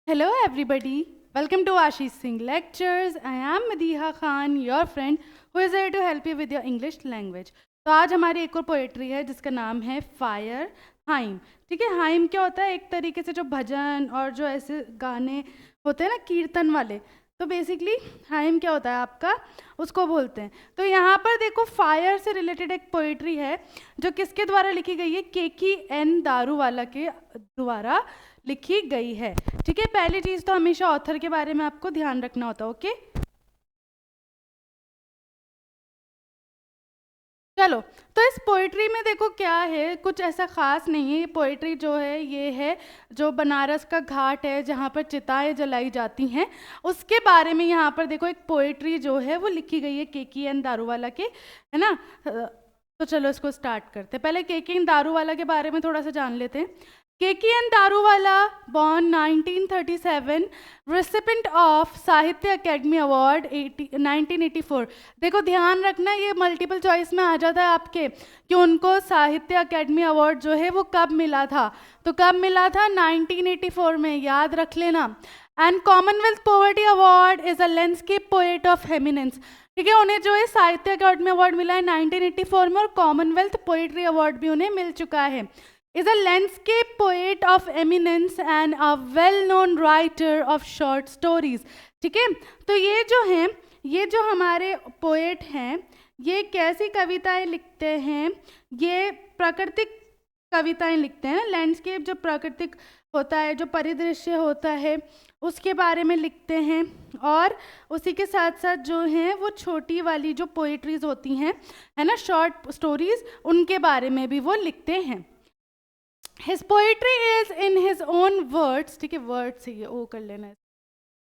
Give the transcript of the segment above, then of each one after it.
Hello everybody, welcome to Ashish Singh Lectures. I am Madiha Khan, your friend who is here to help you with your English language. तो आज हमारी एक और poetry है जिसका नाम है फायर हाइम. ठीक है, हाइम क्या होता है? एक तरीके से जो भजन और जो ऐसे गाने होते हैं ना कीर्तन वाले, तो बेसिकली हाइम क्या होता है आपका, उसको बोलते हैं. तो यहाँ पर देखो फायर से रिलेटेड एक पोएट्री है जो किसके द्वारा लिखी गई है? KKN दारूवाला के द्वारा लिखी गई है. ठीक है, पहली चीज तो हमेशा ऑथर के बारे में आपको ध्यान रखना होता है. ओके, चलो. तो इस पोइट्री में देखो क्या है, कुछ ऐसा खास नहीं है. ये पोइट्री जो है ये है जो बनारस का घाट है जहाँ पर चिताएं जलाई जाती हैं, उसके बारे में यहाँ पर देखो एक पोइट्री जो है वो लिखी गई है KKN दारूवाला के, है ना. तो चलो इसको स्टार्ट करते हैं. पहले KKN दारूवाला के बारे में थोड़ा सा जान लेते हैं. KKN Daruwalla born 1937, recipient of साहित्य अकेडमी अवार्ड 1984. देखो ध्यान रखना, ये मल्टीपल चॉइस में आ जाता है आपके कि उनको साहित्य अकेडमी अवार्ड जो है वो कब मिला था. तो कब मिला था? 1984 में, याद रख लेना. And Commonwealth poverty award is a landscape poet of eminence. ठीक है, उन्हें जो है साहित्य अकेडमी अवार्ड मिला है 1984 में और कॉमनवेल्थ पोएट्री अवार्ड भी उन्हें मिल चुका है. is a landscape poet of eminence and a well-known writer of short stories. ठीक है, तो ये जो हैं, ये जो हमारे पोएट हैं, ये कैसी कविताएं लिखते हैं? ये प्राकृतिक कविताएं लिखते हैं. लैंडस्केप जो प्राकृतिक होता है, जो परिदृश्य होता है, उसके बारे में लिखते हैं. और उसी के साथ साथ जो हैं वो छोटी वाली जो पोएट्रीज होती हैं, है ना, शॉर्ट स्टोरीज, उनके बारे में भी वो लिखते हैं. His poetry is in his own words. ठीक है, वर्ड्स से ये ओ कर लेना है.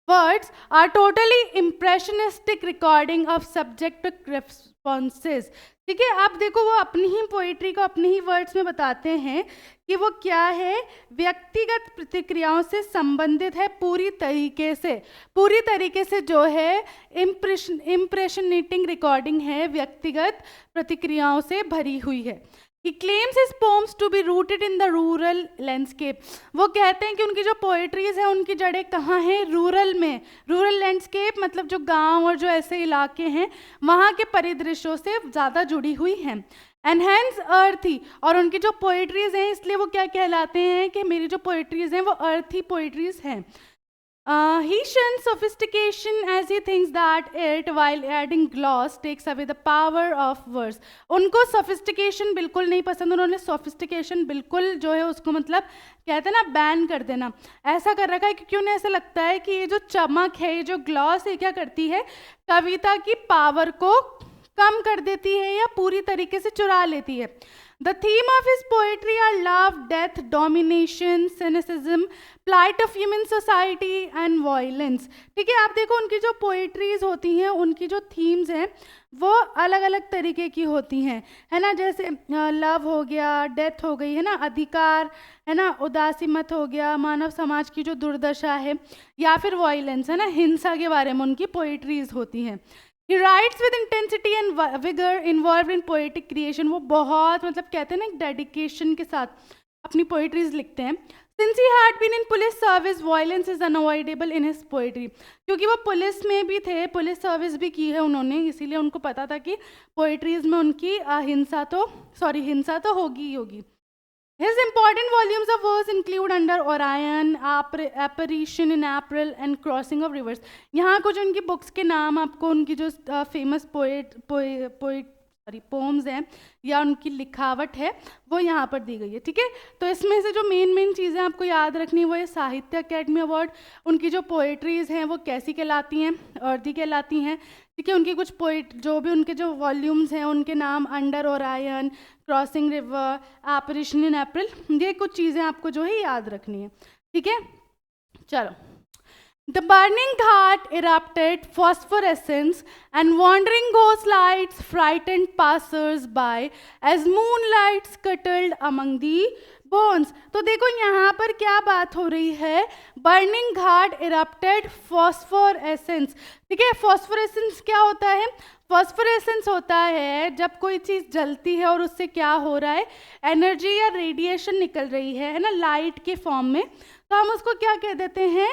Words are totally impressionistic recording of subjective responses. ठीक है, आप देखो वो अपनी ही पोइट्री को अपने ही वर्ड्स में बताते हैं कि वो क्या है, व्यक्तिगत प्रतिक्रियाओं से संबंधित है. पूरी तरीके से जो है इम्प्रेशनेटिंग रिकॉर्डिंग है, व्यक्तिगत प्रतिक्रियाओं से भरी हुई है. He claims his poems to be rooted in the rural landscape. वो कहते हैं कि उनकी जो पोएट्रीज है उनकी जड़ें कहाँ हैं? रूरल में. रूरल लैंडस्केप मतलब जो गांव और जो ऐसे इलाके हैं वहाँ के परिदृश्यों से ज़्यादा जुड़ी हुई हैं. एंड हैंस अर्थी, और उनकी जो पोएट्रीज हैं इसलिए वो क्या कहलाते हैं कि मेरी जो पोएट्रीज हैं वो अर्थी पोएट्रीज हैं. He shuns sophistication as he thinks that it, while adding gloss, takes away the power of verse. उनको sophistication बिल्कुल नहीं पसंद. उन्होंने sophistication बिल्कुल जो है उसको मतलब कहते हैं ना बैन कर देना, ऐसा कर रखा है क्योंकि उन्हें ऐसा लगता है कि ये जो चमक है, ये जो ग्लॉस है, क्या करती है? कविता की पावर को कम कर देती है या पूरी तरीके से चुरा लेती है. The theme of his poetry are love, death, domination, cynicism, plight of human society and violence. ठीक है, आप देखो उनकी जो पोएट्रीज होती हैं, उनकी जो थीम्स हैं वो अलग अलग तरीके की होती हैं, है ना. जैसे लव हो गया, डेथ हो गई, है ना, अधिकार, है ना, उदासी मत हो गया, मानव समाज की जो दुर्दशा है, या फिर वायलेंस, है ना, हिंसा के बारे में उनकी पोएट्रीज होती हैं. He writes with intensity and vigor involved in poetic creation. वो बहुत मतलब कहते हैं ना एक डेडिकेशन के साथ अपनी पोएट्रीज लिखते हैं. Since he had been in police service, violence is unavoidable in his poetry. क्योंकि वो पुलिस में भी थे, पुलिस सर्विस भी की है उन्होंने, इसीलिए उनको पता था कि पोएट्रीज में उनकी हिंसा तो होगी ही होगी. His important volumes of verse include Under Orion, Apparition in April and Crossing of Rivers. यहाँ कुछ उनकी बुक्स के नाम आपको, उनकी जो फेमस पोम्स हैं या उनकी लिखावट है वो यहाँ पर दी गई है. ठीक है, तो इसमें से जो मेन चीज़ें आपको याद रखनी वो ये साहित्य अकेडमी अवार्ड, उनकी जो पोएट्रीज हैं वो कैसी कहलाती हैं? अर्दी कहलाती हैं. ठीक है, उनकी कुछ पोइट जो भी उनके जो वॉल्यूम्स हैं उनके नाम under Orion, crossing river, apparition in April, ये कुछ चीज़ें आपको जो है याद रखनी है. ठीक है, चलो. The burning ghat erupted phosphorescence and wandering ghost lights frightened passers-by as moonlight scuttled among the bones. तो देखो यहाँ पर क्या बात हो रही है? बर्निंग घाट इरप्टेड फॉस्फोरेसेंस. ठीक है, फॉस्फोरेसेंस क्या होता है? फॉस्फोरेसेंस होता है जब कोई चीज़ जलती है और उससे क्या हो रहा है? एनर्जी या रेडिएशन निकल रही है ना, लाइट के फॉर्म में. तो हम उसको क्या कह देते हैं?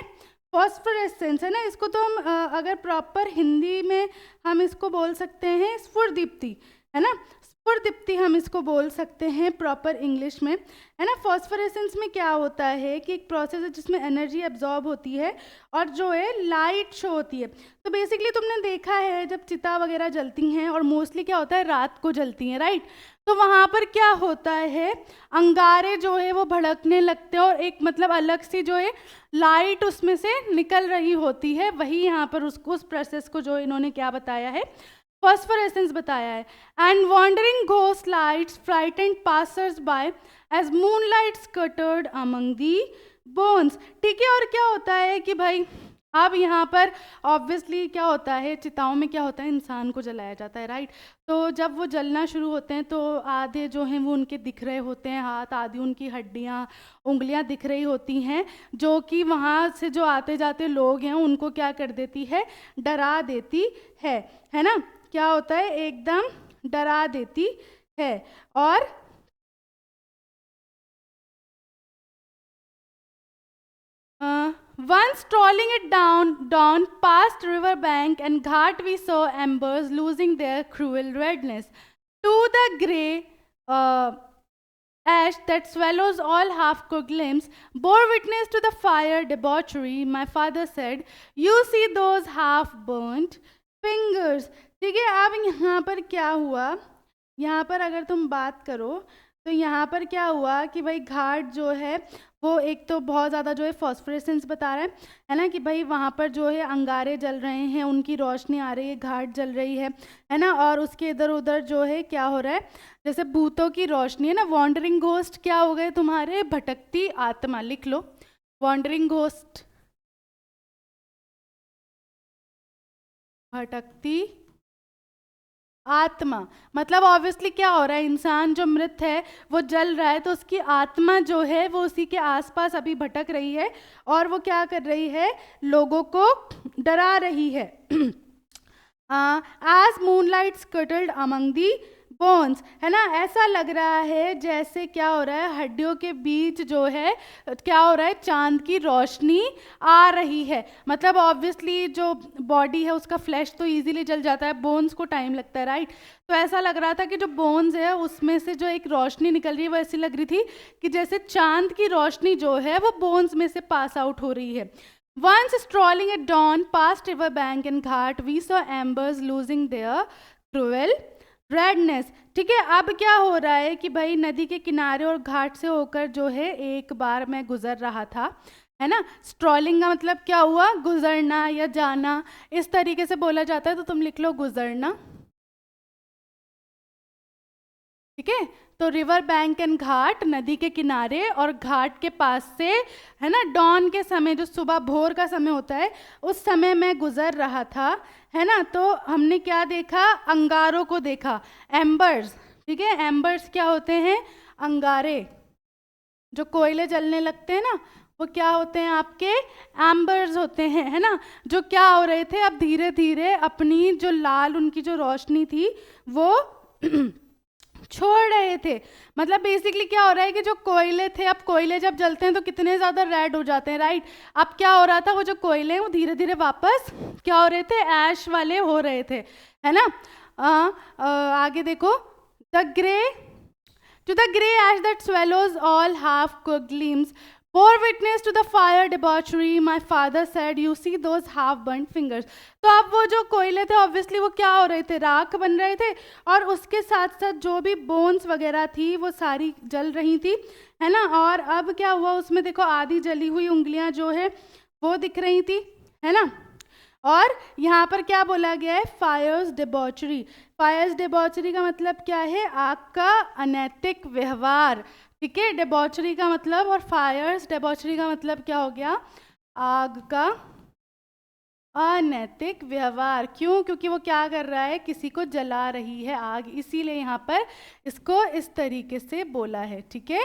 फॉस्फोरेसेंस है ना, इसको तो हम अगर प्रॉपर हिंदी में हम इसको बोल सकते हैं स्फुरदीप्ति, है ना, स्फुरदीप्ति हम इसको बोल सकते हैं प्रॉपर इंग्लिश में, है ना। फॉस्फोरेसेंस में क्या होता है कि एक प्रोसेस है जिसमें एनर्जी एब्जॉर्ब होती है और जो है लाइट शो होती है। तो बेसिकली तुमने देखा है जब चिता वगैरह जलती हैं, और मोस्टली क्या होता है रात को जलती हैं, राइट, तो वहाँ पर क्या होता है, अंगारे जो है वो भड़कने लगते हैं और एक मतलब अलग सी जो है लाइट उसमें से निकल रही होती है। वही यहाँ पर उसको, उस प्रोसेस को जो इन्होंने क्या बताया है, फॉस्फोरेसेंस बताया है। And wandering ghost lights frightened passers by as moonlight scattered among the bones. ठीक है, और क्या होता है कि भाई अब यहाँ पर ऑब्वियसली क्या होता है, चिताओं में क्या होता है, इंसान को जलाया जाता है, राइट। तो जब वो जलना शुरू होते हैं तो आधे जो हैं वो उनके दिख रहे होते हैं हाथ, आधी उनकी हड्डियाँ उंगलियाँ दिख रही होती हैं, जो कि वहाँ से जो आते जाते लोग हैं उनको क्या कर देती है, डरा देती है ना। क्या होता है, एकदम डरा देती है। और once strolling it down past river bank and ghat, we saw embers losing their cruel redness to the grey ash that swallows all half-cooked limbs, bore witness to the fire debauchery. My father said, "You see those half-burnt fingers." ठीक है, अब यहाँ पर क्या हुआ, यहाँ पर अगर तुम बात करो तो यहाँ पर क्या हुआ कि भाई घाट जो है वो एक तो बहुत ज़्यादा जो है फॉस्फोरेसेंस बता रहा है ना, कि भाई वहाँ पर जो है अंगारे जल रहे हैं, उनकी रोशनी आ रही है, घाट जल रही है ना, और उसके इधर उधर जो है क्या हो रहा है, जैसे भूतों की रोशनी है ना। वॉन्डरिंग घोस्ट क्या हो गए तुम्हारे, भटकती आत्मा, लिख लो वॉन्डरिंग घोस्ट, भटकती आत्मा। मतलब ऑब्वियसली क्या हो रहा है, इंसान जो मृत है वो जल रहा है, तो उसकी आत्मा जो है वो उसी के आसपास अभी भटक रही है और वो क्या कर रही है, लोगों को डरा रही है। as moonlight scuttled among the bones, है ना, ऐसा लग रहा है जैसे क्या हो रहा है, हड्डियों के बीच जो है क्या हो रहा है, चांद की रोशनी आ रही है। मतलब ऑब्वियसली जो बॉडी है उसका फ्लैश तो इजीली जल जाता है, बोन्स को टाइम लगता है, राइट। तो ऐसा लग रहा था कि जो बोन्स है उसमें से जो एक रोशनी निकल रही है वो ऐसी लग रही थी कि जैसे चांद की रोशनी जो है वो बोन्स में से पास आउट हो रही है। Once strolling at dawn past river bank and ghat, we saw embers losing their cruel redness. ठीक है, अब क्या हो रहा है कि भाई नदी के किनारे और घाट से होकर जो है एक बार मैं गुजर रहा था, है ना। स्ट्रॉलिंग का मतलब क्या हुआ, गुजरना या जाना, इस तरीके से बोला जाता है, तो तुम लिख लो गुजरना। ठीक है, तो रिवर बैंक एंड घाट, नदी के किनारे और घाट के पास से, है ना, डॉन के समय, जो सुबह भोर का समय होता है, उस समय मैं गुजर रहा था, है ना। तो हमने क्या देखा, अंगारों को देखा, एम्बर्स। ठीक है, एम्बर्स क्या होते हैं, अंगारे, जो कोयले जलने लगते हैं ना, वो क्या होते हैं, आपके एम्बर्स होते हैं, है ना, जो क्या हो रहे थे, अब धीरे धीरे अपनी जो लाल उनकी जो रोशनी थी वो छोड़ रहे थे। मतलब बेसिकली क्या हो रहा है कि जो कोयले थे, अब कोयले जब जलते हैं तो कितने ज़्यादा रेड हो जाते हैं, राइट। अब क्या हो रहा था, वो जो कोयले हैं वो धीरे धीरे वापस क्या हो रहे थे, ऐश वाले हो रहे थे, है ना। आगे देखो, the grey to the grey ash that swallows all half cooked limbs bore witness to the fire debauchery. My father said, "You see those half burnt fingers." तो अब वो जो कोयले थे ऑब्वियसली वो क्या हो रहे थे, राख बन रहे थे, और उसके साथ साथ जो भी बोन्स वगैरह थी वो सारी जल रही थी, है ना। और अब क्या हुआ, उसमें देखो आधी जली हुई उंगलियां जो है वो दिख रही थी, है ना। और यहाँ पर क्या बोला गया है, फायर्स डिबॉचरी। फायर्स डिबॉचरी का मतलब क्या है, आग का अनैतिक व्यवहार। ठीक है, डिबॉचरी का मतलब, और फायर्स डिबॉचरी का मतलब क्या हो गया, आग का अनैतिक व्यवहार। क्यों, क्योंकि वो क्या कर रहा है, किसी को जला रही है आग, इसीलिए यहाँ पर इसको इस तरीके से बोला है। ठीक है,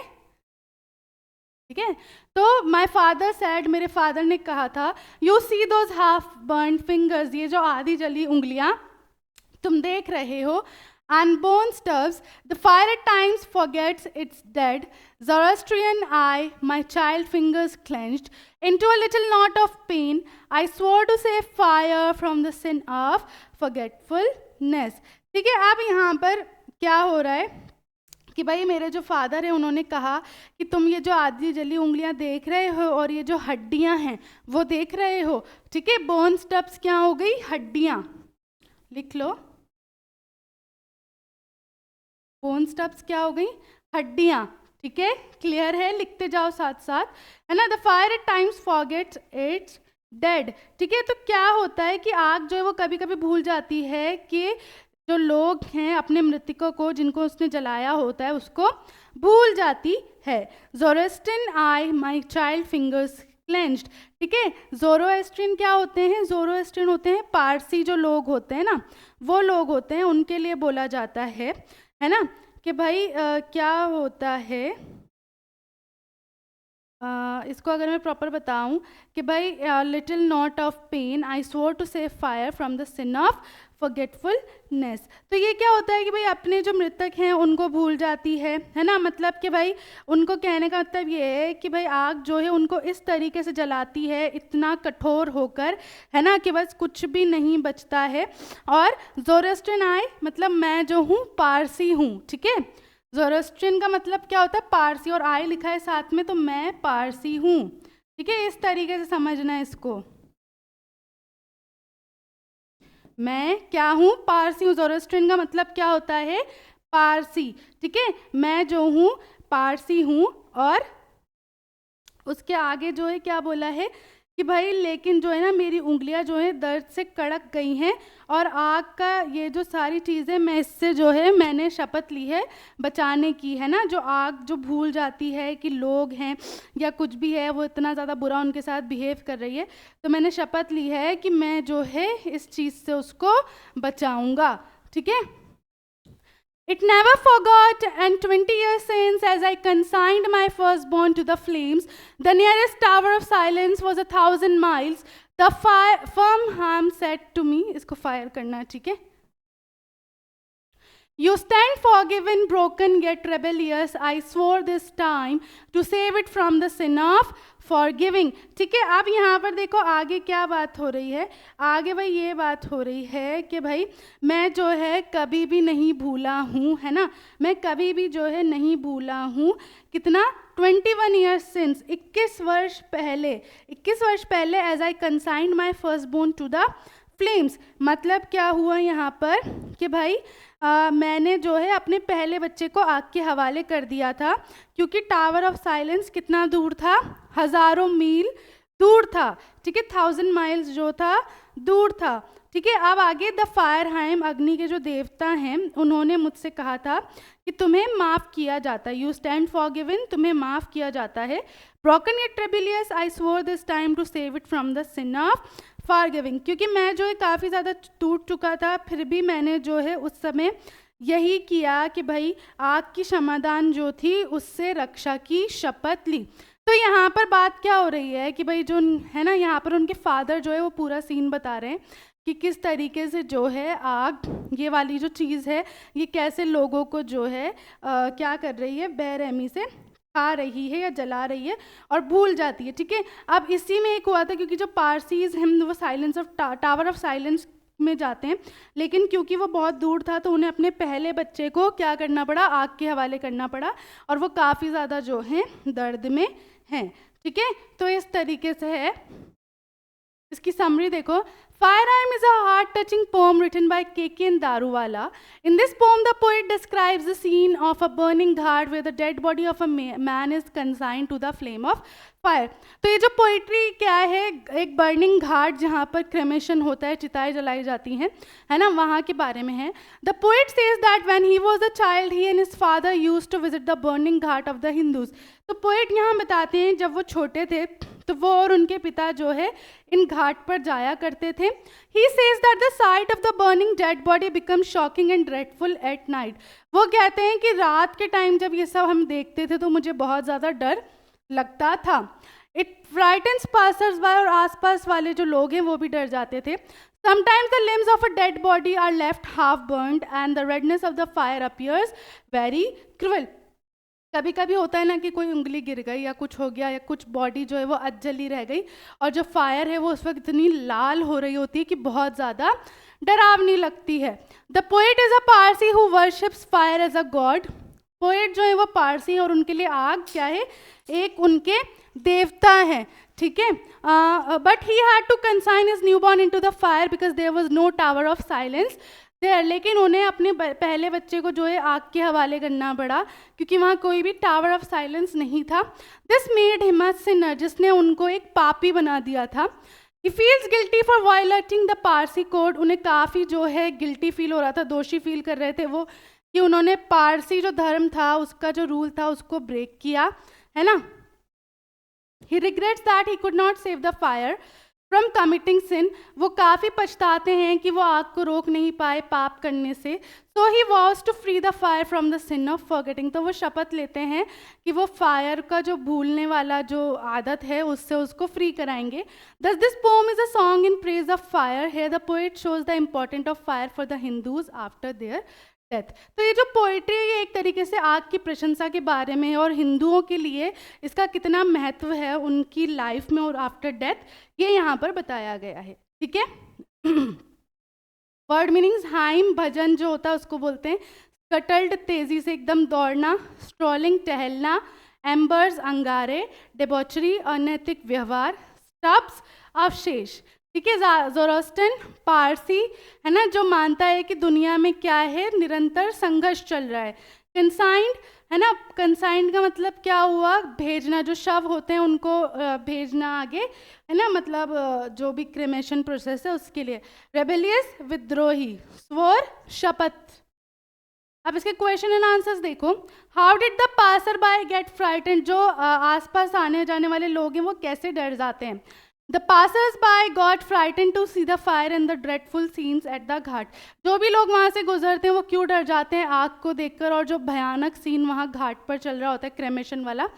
ठीक है। तो माय फादर सैड, मेरे फादर ने कहा था, you see those half burn fingers, ये जो आधी जली उंगलियां तुम देख रहे हो, Unborn stuffs, the fire at times forgets its dead. Zoroastrian eye, my child fingers clenched. Into a little knot of pain, I swore to save fire from the sin of forgetfulness. ठीक है, अब यहाँ पर क्या हो रहा है कि भाई मेरे जो फादर है उन्होंने कहा कि तुम ये जो आधी जली उंगलियां देख रहे हो और ये जो हड्डियां हैं वो देख रहे हो, ठीक है। बोन स्टब्स क्या हो गई, हड्डियां, लिख लो। बोन स्टब्स क्या हो गई, हड्डियां, ठीक है, क्लियर है, लिखते जाओ साथ साथ, है ना। The fire eight times forgets it's dead, ठीक है। तो क्या होता है कि आग जो है वो कभी कभी भूल जाती है कि जो लोग हैं अपने मृतकों को जिनको उसने जलाया होता है उसको भूल जाती है। ज़ोरोएस्ट्रियन आई माई चाइल्ड फिंगर्स क्लेंच्ड, ठीक है। ज़ोरोएस्ट्रियन क्या होते हैं, ज़ोरोएस्ट्रियन होते हैं पारसी जो लोग होते हैं ना, वो लोग होते हैं, उनके लिए बोला जाता है ना, कि भाई क्या होता है, इसको अगर मैं प्रॉपर बताऊं कि भाई little knot of pain I swore to save fire from the sin of forgetfulness. तो ये क्या होता है कि भाई अपने जो मृतक हैं उनको भूल जाती है ना। मतलब कि भाई उनको कहने का मतलब ये है कि भाई आग जो है उनको इस तरीके से जलाती है इतना कठोर होकर, है ना, कि बस कुछ भी नहीं बचता है। और ज़ोरोएस्ट्रियन आई मतलब मैं जो हूँ पारसी हूँ, ठीक है। ज़ोरोएस्ट्रियन का मतलब क्या होता है, पारसी, और आई लिखा है साथ में तो मैं पारसी हूँ, ठीक है। इस तरीके से समझना है इसको, मैं क्या हूँ, पारसी हूँ। ज़ोरोएस्ट्रियन का मतलब क्या होता है, पारसी, ठीक है। मैं जो हूँ पारसी हूँ। और उसके आगे जो है क्या बोला है कि भाई लेकिन जो है ना मेरी उंगलियां जो है दर्द से कड़क गई हैं और आग का ये जो सारी चीज़ें मैं इससे जो है मैंने शपथ ली है बचाने की, है ना। जो आग जो भूल जाती है कि लोग हैं या कुछ भी है वो इतना ज़्यादा बुरा उनके साथ बिहेव कर रही है, तो मैंने शपथ ली है कि मैं जो है इस चीज़ से उसको बचाऊंगा, ठीक है। It never forgot, and 20 years since, as I consigned my firstborn to the flames, the nearest tower of silence was 1,000 miles. The firm hand said to me, इसको fire करना है, ठीक है। You stand forgiven, broken yet rebellious. I swore this time to save it from the sin of forgiving. ठीक है। अब यहाँ पर देखो आगे क्या बात हो रही है, आगे भाई ये बात हो रही है कि भाई मैं जो है कभी भी नहीं भूला हूँ, है ना, मैं कभी भी जो है नहीं भूला हूँ। कितना, 21 years since, 21 वर्ष पहले, 21 वर्ष पहले, as I consigned my first born to the flames. मतलब क्या हुआ यहाँ पर कि भाई मैंने जो है अपने पहले बच्चे को आग के हवाले कर दिया था, क्योंकि टावर ऑफ साइलेंस कितना दूर था, हज़ारों मील दूर था, ठीक है। 1000 माइल्स जो था दूर था, ठीक है। अब आगे द फायरहाइम, अग्नि के जो देवता हैं, उन्होंने मुझसे कहा था कि तुम्हें माफ़ किया जाता है, यू स्टैंड फॉरगिवन, तुम्हें माफ़ किया जाता है। Broken yet rebellious I swore this time to save it from the sin of forgiving, क्योंकि मैं जो है काफ़ी ज़्यादा टूट चुका था, फिर भी मैंने जो है उस समय यही किया कि भाई आग की क्षमादान जो थी उससे रक्षा की शपथ ली। तो यहाँ पर बात क्या हो रही है कि भाई जो है ना, यहाँ पर उनके फादर जो है वो पूरा सीन बता रहे हैं कि किस तरीके से जो है आग, ये वाली जो चीज़ है, ये कैसे लोगों को जो है क्या कर रही है, बेरहमी से खा रही है या जला रही है और भूल जाती है, ठीक है। अब इसी में एक हुआ था, क्योंकि जो पारसीज हैं वो silence of tower of silence में जाते हैं, लेकिन क्योंकि वो बहुत दूर था तो उन्हें अपने पहले बच्चे को क्या करना पड़ा, आग के हवाले करना पड़ा, और वो काफ़ी ज़्यादा जो है दर्द में हैं, ठीक है। तो इस तरीके से है, इसकी समरी देखो। Firearm is a heart-touching poem written by K.K. Daruwala. In this poem, the poet describes the scene of a burning ghat where the dead body of a man is consigned to the flame of fire. तो ये जो poetry क्या है, एक burning घाट जहाँ पर cremation होता है, चिताएं जलाई जाती हैं, है ना, वहाँ के बारे में है। The poet says that when he was a child, he and his father used to visit the burning ghat of the Hindus. तो पोइट यहाँ बताते हैं जब वो छोटे थे तो वो और उनके पिता जो है इन घाट पर जाया करते थे। He says that the sight of the burning dead body becomes shocking and dreadful at night. वो कहते हैं कि रात के टाइम जब ये सब हम देखते थे तो मुझे बहुत ज़्यादा डर लगता था। It frightens passers by, और आसपास वाले जो लोग हैं वो भी डर जाते थे। Sometimes the limbs of a dead body are left half burned and the redness of the fire appears very cruel. कभी कभी होता है ना कि कोई उंगली गिर गई या कुछ हो गया या कुछ बॉडी जो है वो अधजली रह गई और जो फायर है वो उस वक्त इतनी लाल हो रही होती है कि बहुत ज़्यादा डरावनी लगती है. The poet is a Parsi who worships fire as a god. Poet जो है वो पारसी और उनके लिए आग क्या है, एक उनके देवता है. ठीक है, but he had to consign his newborn into the fire because there was no tower of silence there. लेकिन उन्हें अपने पहले बच्चे को जो है आग के हवाले करना पड़ा क्योंकि वहाँ कोई भी टावर ऑफ साइलेंस नहीं था. This made him a Sinner, जिसने उनको एक पापी बना दिया था. He feels guilty for violating the Parsi code. उन्हें काफ़ी जो है गिल्टी फील हो रहा था, दोषी फील कर रहे थे वो कि उन्होंने पारसी जो धर्म था उसका जो रूल था उसको ब्रेक किया, है ना. He regrets that he could not save the fire from committing sin. वो काफ़ी पछताते हैं कि वो आग को रोक नहीं पाए पाप करने से. So he vows to free the fire from the sin of forgetting. तो वो शपथ लेते हैं कि वो फायर का जो भूलने वाला जो आदत है उससे उसको फ्री कराएंगे. Thus this poem is a song in praise of fire. Here the poet shows the importance of fire for the Hindus after their death. तो ये जो पोइट्री है ये एक तरीके से आग की प्रशंसा के बारे में है और हिंदुओं के लिए इसका कितना महत्व है उनकी लाइफ में और आफ्टर डेथ ये यहाँ पर बताया गया है. ठीक है, वर्ड मीनिंग्स. हाइम भजन जो होता है उसको बोलते हैं. स्कटल्ड तेजी से एकदम दौड़ना. स्ट्रॉलिंग टहलना. एम्बर्स अंगारे. डेबॉचरी अनैतिक व्यवहार. स्टब्स अवशेष. ठीक है, ज़ोरोस्ट्रियन पारसी है ना जो मानता है कि दुनिया में क्या है, निरंतर संघर्ष चल रहा है. कंसाइंड है ना, कंसाइंड का मतलब क्या हुआ, भेजना. जो शव होते हैं उनको भेजना आगे है ना, मतलब जो भी क्रेमेशन प्रोसेस है उसके लिए. रेबेलियस विद्रोही. स्वोर शपथ. अब इसके क्वेश्चन एंड आंसर्स देखो. How did the passer by get frightened. जो आसपास आने जाने वाले लोग हैं वो कैसे डर जाते हैं. The passers-by got frightened to see the fire and the dreadful scenes at the घाट. जो भी लोग वहाँ से गुजरते हैं वो क्यों डर जाते हैं आग को देखकर और जो भयानक सीन वहाँ घाट पर चल रहा होता है क्रेमेशन वाला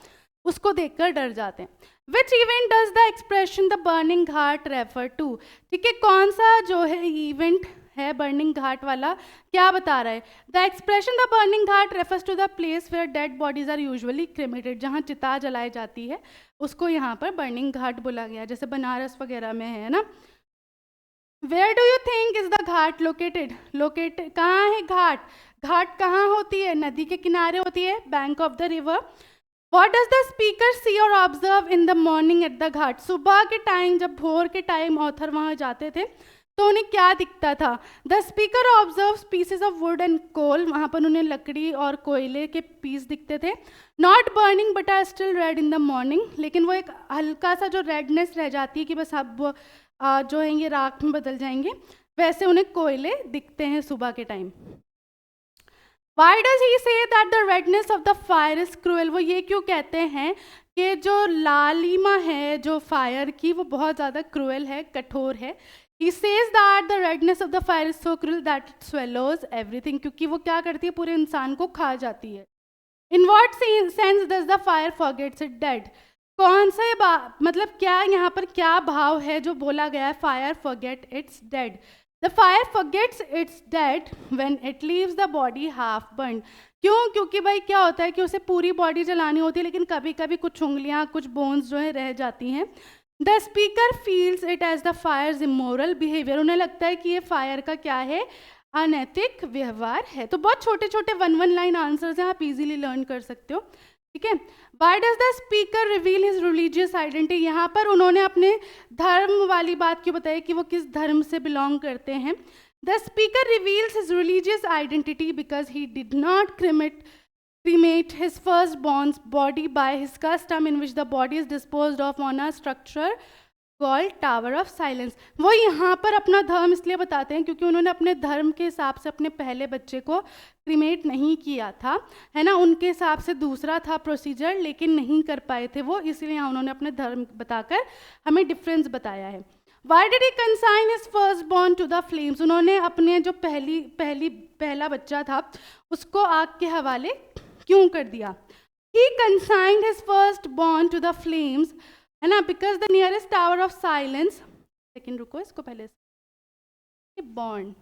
उसको देखकर डर जाते हैं. Which event does the expression the burning Ghat refer to. ठीक है, कौन सा जो है इवेंट है बर्निंग घाट वाला क्या बता रहा है. The expression the burning ghat refers to the place where dead bodies are usually cremated. जहाँ चिता जलाई जाती है उसको यहाँ पर बर्निंग घाट बोला गया, जैसे बनारस वगैरह में है ना. Where do you think is the ghat located. कहाँ है घाट. घाट कहाँ होती है, नदी के किनारे होती है, bank of the river. What does the speaker see और observe in the morning at the ghat. सुबह के टाइम जब भोर के टाइम ऑथर वहाँ जाते थे तो उन्हें क्या दिखता था. The speaker observe pieces of wood and coal. वहाँ पर उन्हें लकड़ी और कोयले के पीस दिखते थे. Not burning but are still red in the morning. लेकिन वो एक हल्का सा जो रेडनेस रह जाती है कि बस अब वो जो है ये राख में बदल जाएंगे, वैसे उन्हें कोयले दिखते हैं सुबह के time. Why does he say that the redness of the fire is cruel. वो ये क्यों कहते हैं कि जो लालिमा है जो फायर की वो बहुत ज़्यादा क्रूएल है, कठोर है. He says that the redness of the fire is so cruel that it swallows everything. क्योंकि वो क्या करती है, पूरे इंसान को खा जाती है. In what sense does the fire forgets it dead. कौन सा मतलब क्या यहाँ पर क्या भाव है जो बोला गया है fire forget its dead. The fire forgets its dead when it leaves the body half burned. क्यों, क्योंकि भाई क्या होता है कि उसे पूरी बॉडी जलानी होती है लेकिन कभी कभी कुछ उंगलियाँ कुछ बोन्स जो है रह जाती हैं. The speaker feels it as the fire's immoral behaviour. उन्हें लगता है कि ये फायर का क्या है, अनैतिक व्यवहार है. तो बहुत छोटे छोटे 1 लाइन आंसर्स हैं, आप इजीली लर्न कर सकते हो. ठीक है, why does the speaker reveal his religious identity. यहाँ पर उन्होंने अपने धर्म वाली बात क्यों बताई कि वो किस धर्म से बिलोंग करते हैं. The speaker reveals his religious identity because he did not cremate his firstborn's body by his custom in which the body is disposed of on a structure called Tower of Silence. वो यहाँ पर अपना धर्म इसलिए बताते हैं क्योंकि उन्होंने अपने धर्म के हिसाब से अपने पहले बच्चे को क्रीमेट नहीं किया था, है ना. उनके हिसाब से दूसरा था प्रोसीजर लेकिन नहीं कर पाए थे वो, इसलिए यहाँ उन्होंने अपने धर्म बताकर हमें डिफरेंस बताया है. Why did he consign his firstborn to the flames. उन्होंने अपने जो पहला बच्चा था उसको आग के हवाले क्यों कर दिया. He consigned his firstborn to the flames, है ना, because the nearest tower of silence. लेकिन रुको, इसको पहले बॉन्ड,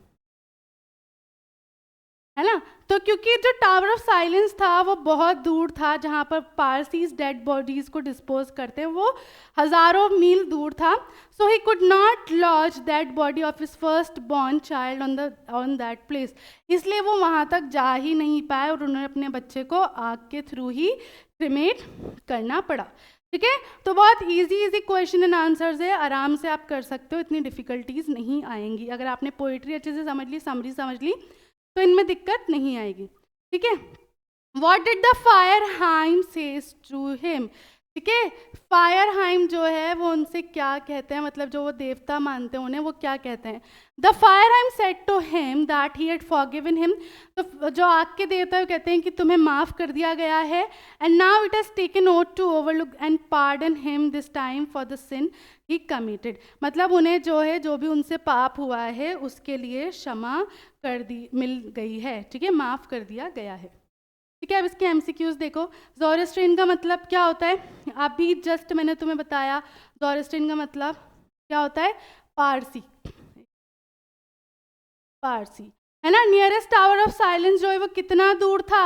है ना। तो क्योंकि जो टावर ऑफ साइलेंस था वो बहुत दूर था, जहाँ पर पारसीज डेड बॉडीज को डिस्पोज करते हैं, वो हजारों मील दूर था। So he could not lodge that body of his first born child on that place, इसलिए वो वहाँ तक जा ही नहीं पाए और उन्होंने अपने बच्चे को आग के थ्रू ही क्रिमेट करना पड़ा। ठीक है, तो बहुत इजी क्वेश्चन एंड आंसर्स है, आराम से आप कर सकते हो, इतनी डिफिकल्टीज नहीं आएंगी। अगर आपने पोइट्री अच्छे से समझ ली, समरी समझ ली, तो इनमें दिक्कत नहीं आएगी। ठीक है, what did the fire hymn says to him. ठीक है, फायरहाइम जो है वो उनसे क्या कहते हैं, मतलब जो वो देवता मानते हैं उन्हें, वो क्या कहते हैं। The fire hymn said to him that he had forgiven him, तो जो आग के देवता वो कहते हैं कि तुम्हें माफ़ कर दिया गया है, and now it has taken oath to overlook and pardon him this time for the sin he committed, मतलब उन्हें जो है, जो भी उनसे पाप हुआ है उसके लिए क्षमा कर दी, मिल गई है। ठीक है, माफ़ कर दिया गया है। ठीक है, अब इसके एमसीक्यूज देखो। ज़ोरास्ट्रियन का मतलब क्या होता है, अभी जस्ट मैंने तुम्हें बताया, ज़ोरास्ट्रियन का मतलब क्या होता है, पारसी, पारसी, है ना। नियरेस्ट टावर ऑफ साइलेंस जो है वो कितना दूर था,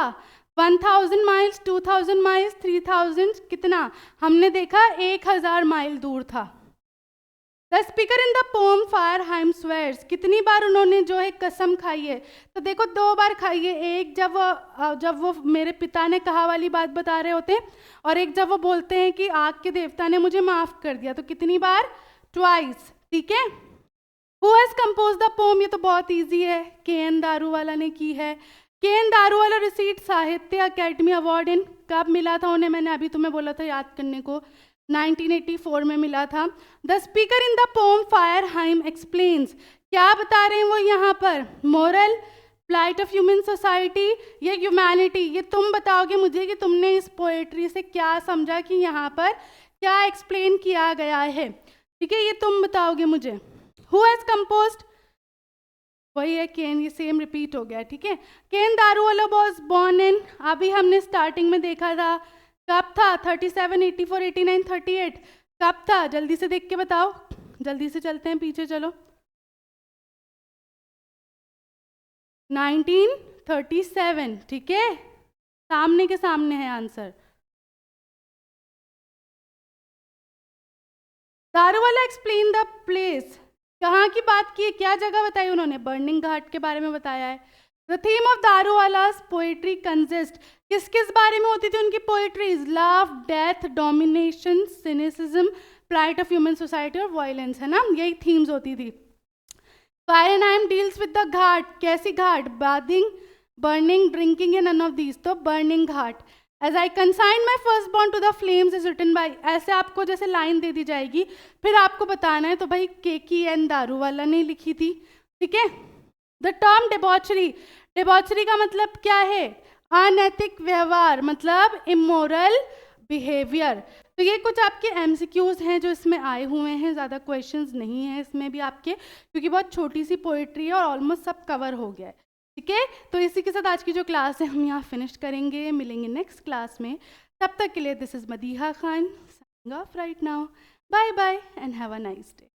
1000 माइल्स, 2000 माइल्स, 3000, कितना, हमने देखा 1000 माइल दूर था। The speaker in the poem fire hymn swears, कितनी बार उन्होंने जो है कसम खाई है, तो देखो 2 बार खाई है, एक जब वो मेरे पिता ने कहा वाली बात बता रहे होते, और एक जब वो बोलते हैं कि आग के देवता ने मुझे माफ कर दिया, तो कितनी बार, ट्वाइस। ठीक है, who has compose the pome, ये तो बहुत ईजी है, के.एन. दारूवाला ने की है। के.एन. दारूवाला रिसीव्ड साहित्य अकेडमी अवार्ड इन, कब मिला था उन्हें, मैंने अभी तुम्हें बोला था याद करने को, 1984 में मिला था। The speaker in the poem fire hymn explains, क्या बता रहे हैं वो यहाँ पर, moral, plight of human society या ह्यूमैनिटी, ये तुम बताओगे मुझे कि तुमने इस पोएट्री से क्या समझा, कि यहाँ पर क्या एक्सप्लेन किया गया है। ठीक है, ये तुम बताओगे मुझे। हु हैज कंपोज्ड, वही है केन, ये सेम रिपीट हो गया। ठीक है, K. N.. Daruwalla was born in, अभी हमने स्टार्टिंग में देखा था, कब था, 37, 84, 89, 38, कब था, जल्दी से देख के बताओ, जल्दी से चलते हैं, पीछे चलो। 1937, ठीक है, सामने के सामने है answer. Daruwalla explain the place, कहाँ की बात की है, क्या जगह बताई उन्होंने, बर्निंग घाट के बारे में बताया है। The theme of Daruwalla's poetry consist, किस किस बारे में होती थी उनकी poetries, love, death, domination, cynicism, plight of human society और वायलेंस, है ना, यही थीम्स होती थी। Fire hymn deals with the ghat, कैसी घाट, बाथिंग, बर्निंग, ड्रिंकिंग या नन ऑफ दीज, तो burning ghat. As I consign my first born to the flames is written by, ऐसे आपको जैसे लाइन दे दी जाएगी, फिर आपको बताना है, तो भाई के.एन. दारूवाला ने लिखी थी। ठीक है, द टर्म डिबॉचरी, डिबॉचरी का मतलब क्या है, अनैतिक व्यवहार, मतलब इमोरल बिहेवियर। तो ये कुछ आपके एमसीक्यूज हैं जो इसमें आए हुए हैं, ज़्यादा क्वेश्चंस नहीं है इसमें भी आपके, क्योंकि बहुत छोटी सी पोइट्री है और ऑलमोस्ट सब कवर हो गया है। ठीक है, तो इसी के साथ आज की जो क्लास है हम यहाँ फिनिश करेंगे, मिलेंगे नेक्स्ट क्लास में। तब तक के लिए this is Madiha Khan signing off right now, bye bye and have a nice day.